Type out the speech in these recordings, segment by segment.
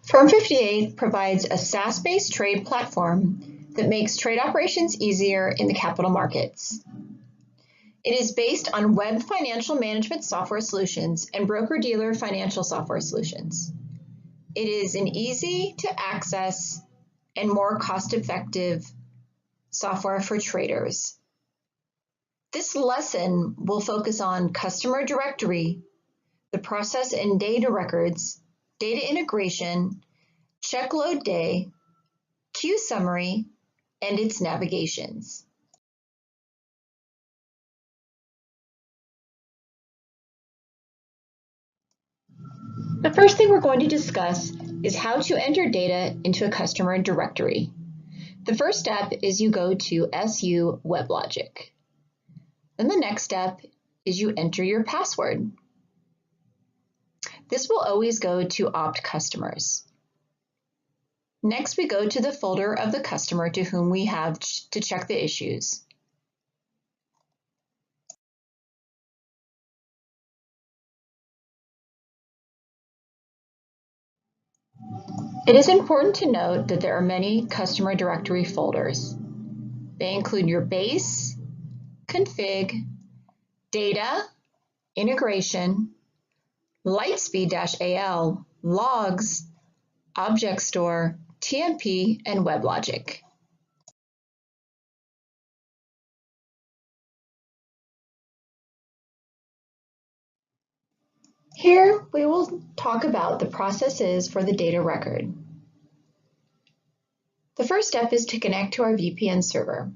Firm58 provides a SaaS-based trade platform that makes trade operations easier in the capital markets. It is based on web financial management software solutions and broker-dealer financial software solutions. It is an easy-to-access and more cost-effective software for traders. This lesson will focus on customer directory, the process and data records, data integration, checkloadday, queue summary, and its navigations. The first thing we're going to discuss is how to enter data into a customer directory. The first step is you go to SU WebLogic. Then the next step is you enter your password. This will always go to opt customers. Next, we go to the folder of the customer to whom we have to check the issues. It is important to note that there are many customer directory folders. They include your base, config, data, integration, Lightspeed-AL, logs, object store, TMP, and WebLogic. Here we will talk about the processes for the data record. The first step is to connect to our VPN server.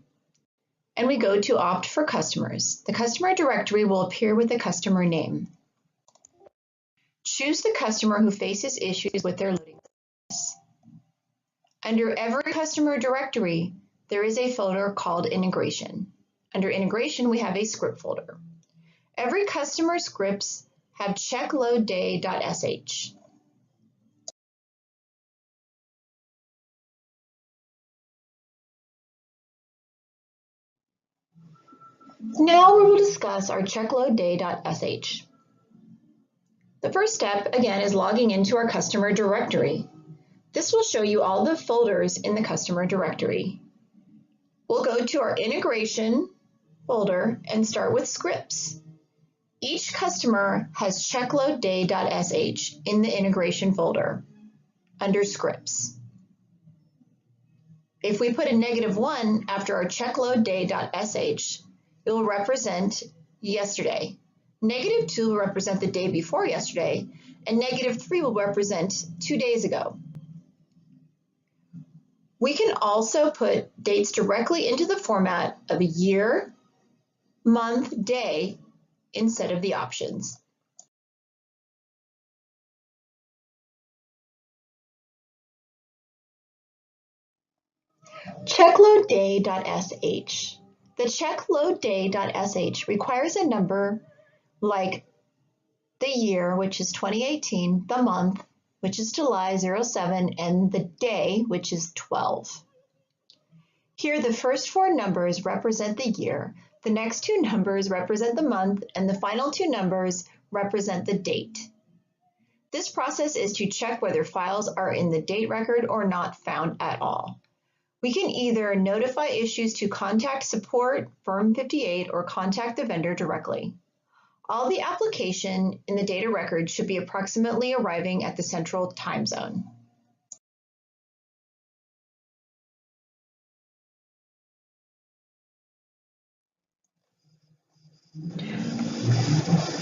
And we go to opt for customers. The customer directory will appear with the customer name. Choose the customer who faces issues with their loading process. Under every customer directory, there is a folder called integration. Under integration, we have a script folder. Every customer scripts have checkloadday.sh. Now we will discuss our checkloadday.sh. The first step, again, is logging into our customer directory. This will show you all the folders in the customer directory. We'll go to our integration folder and start with scripts. Each customer has checkloadday.sh in the integration folder under scripts. If we put a -1 after our checkloadday.sh, it will represent yesterday. -2 will represent the day before yesterday, and -3 will represent 2 days ago. We can also put dates directly into the format of a year, month, day, instead of the options. Checkloadday.sh. The checkloadday.sh requires a number like the year, which is 2018, the month, which is July 07, and the day, which is 12. Here, the first 4 numbers represent the year, the next 2 numbers represent the month, and the final 2 numbers represent the date. This process is to check whether files are in the date record or not found at all. We can either notify issues to contact support, firm58, or contact the vendor directly. All the application in the data record should be approximately arriving at the central time zone.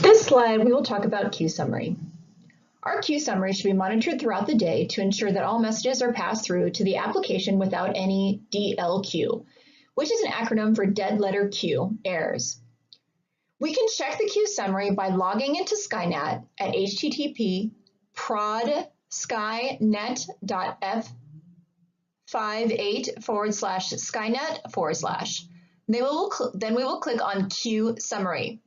This slide, we will talk about queue summary. Our queue summary should be monitored throughout the day to ensure that all messages are passed through to the application without any DLQ, which is an acronym for dead letter queue errors. We can check the queue summary by logging into Skynet at http://prod.f58/Skynet/. Then we will click on Queue Summary.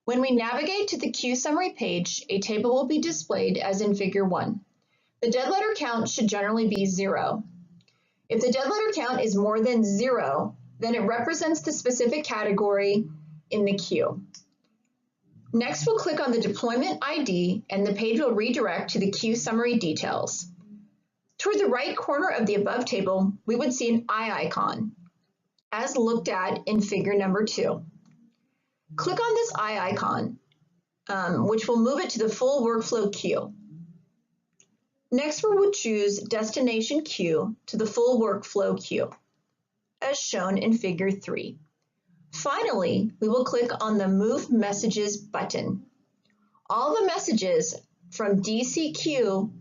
When we navigate to the queue summary page, a table will be displayed as in Figure 1. The dead letter count should generally be 0. If the dead letter count is more than 0, then it represents the specific category in the queue. Next, we'll click on the deployment ID and the page will redirect to the queue summary details. Toward the right corner of the above table, we would see an eye icon, as looked at in figure number 2. Click on this eye icon, which will move it to the full workflow queue. Next, we will choose Destination Queue to the full workflow queue, as shown in figure 3. Finally, we will click on the Move Messages button. All the messages from DCQ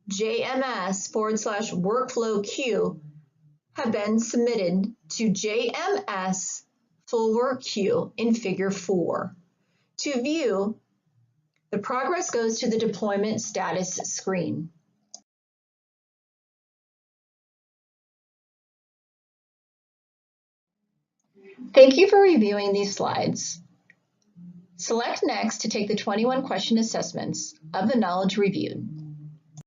JMS/workflow queue have been submitted to JMS full work queue in figure 4. To view, the progress goes to the deployment status screen. Thank you for reviewing these slides. Select Next to take the 21 question assessments of the knowledge reviewed.